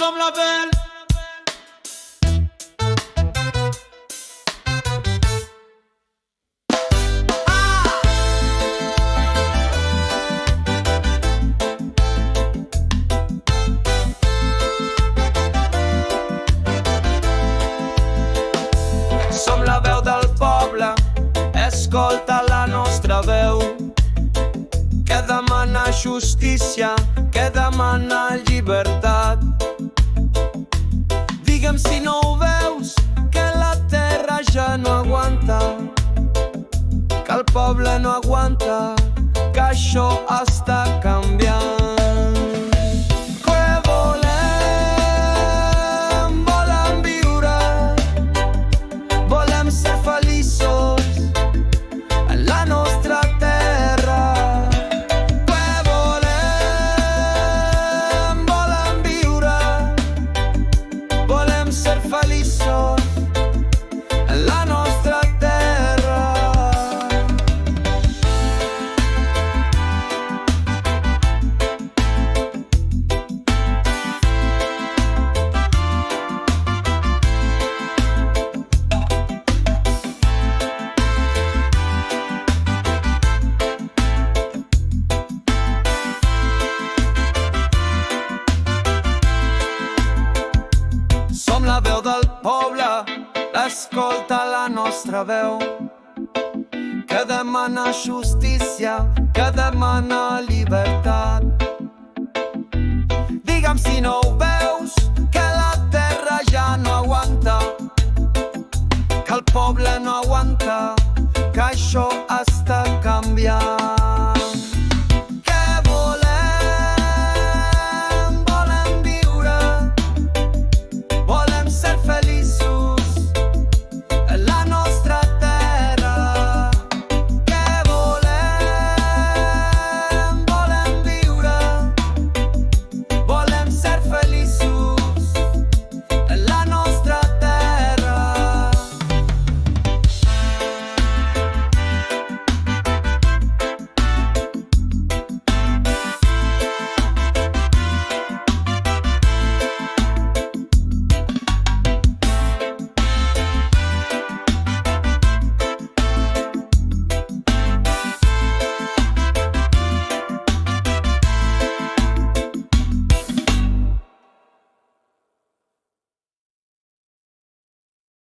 som la veu. Som la veu del poble, escolta la nostra veu, que demana justícia, que demana llibertat. Digue'm si no ho veus, que la terra ja no aguanta, que el poble no aguanta, que això està canviant. La veu del poble, escolta la nostra veu, que demana justícia, que demana llibertat.